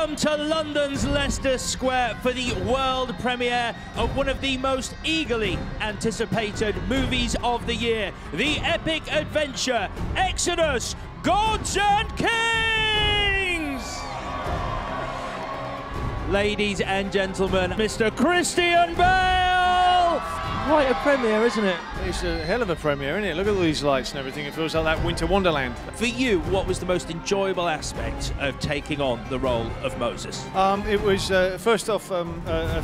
Welcome to London's Leicester Square for the world premiere of one of the most eagerly anticipated movies of the year, the epic adventure Exodus, Gods and Kings! Ladies and gentlemen, Mr. Christian Bale! Quite a premiere, isn't it? It's a hell of a premiere, isn't it? Look at all these lights and everything. It feels like that winter wonderland. For you, what was the most enjoyable aspect of taking on the role of Moses? It was, first off,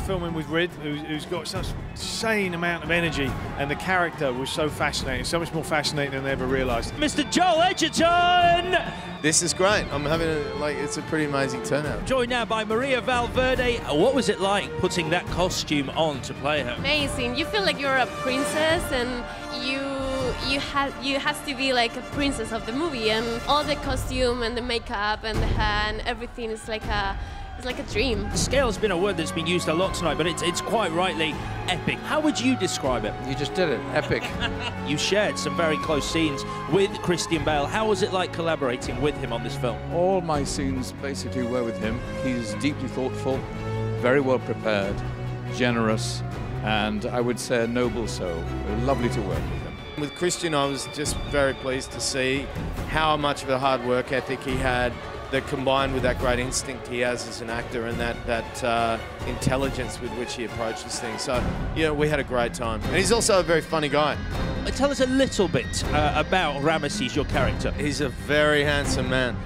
filming with Rid, who's got such insane amount of energy, and the character was so fascinating, so much more fascinating than I ever realised. Mr. Joel Edgerton! This is great. I'm having it's a pretty amazing turnout. Joined now by Maria Valverde. What was it like putting that costume on to play her? Amazing. You feel like you're a princess, and you have to be like a princess of the movie, and all the costume and the makeup and the hair and everything is like a dream. Scale's been a word that's been used a lot tonight, but it's quite rightly epic. How would you describe it? You just did it. Epic. You shared some very close scenes with Christian Bale. How was it like collaborating with him on this film? All my scenes basically were with him. He's deeply thoughtful, very well prepared, generous, and I would say a noble soul. Lovely to work with him. With Christian, I was just very pleased to see how much of a hard work ethic he had, that combined with that great instinct he has as an actor, and that intelligence with which he approaches things. So, yeah, we had a great time. And he's also a very funny guy. Tell us a little bit about Ramses, your character. He's a very handsome man.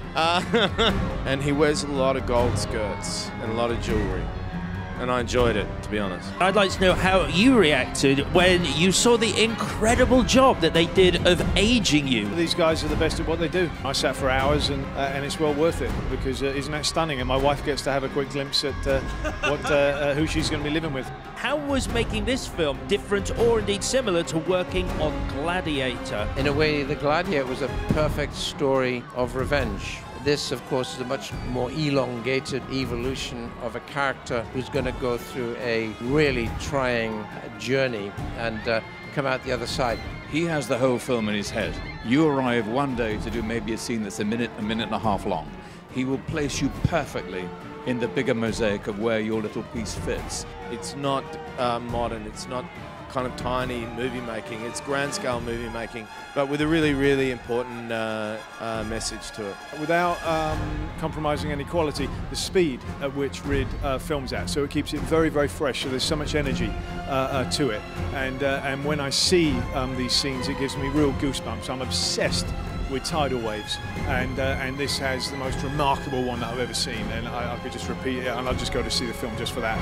And he wears a lot of gold skirts and a lot of jewellery. And I enjoyed it, to be honest. I'd like to know how you reacted when you saw the incredible job that they did of aging you. These guys are the best at what they do. I sat for hours, and it's well worth it, because isn't that stunning? And my wife gets to have a quick glimpse at who she's going to be living with. How was making this film different, or indeed similar, to working on Gladiator? In a way, the Gladiator was a perfect story of revenge. This, of course, is a much more elongated evolution of a character who's going to go through a really trying journey and come out the other side. He has the whole film in his head. You arrive one day to do maybe a scene that's a minute and a half long. He will place you perfectly in the bigger mosaic of where your little piece fits. It's not modern, it's not kind of tiny movie making, it's grand scale movie making, but with a really, really important message to it. Without compromising any quality, the speed at which Rid films at, so it keeps it very, very fresh, so there's so much energy to it. And when I see these scenes, it gives me real goosebumps. I'm obsessed with tidal waves, and this has the most remarkable one that I've ever seen, and I could just repeat it, and I'll just go to see the film just for that.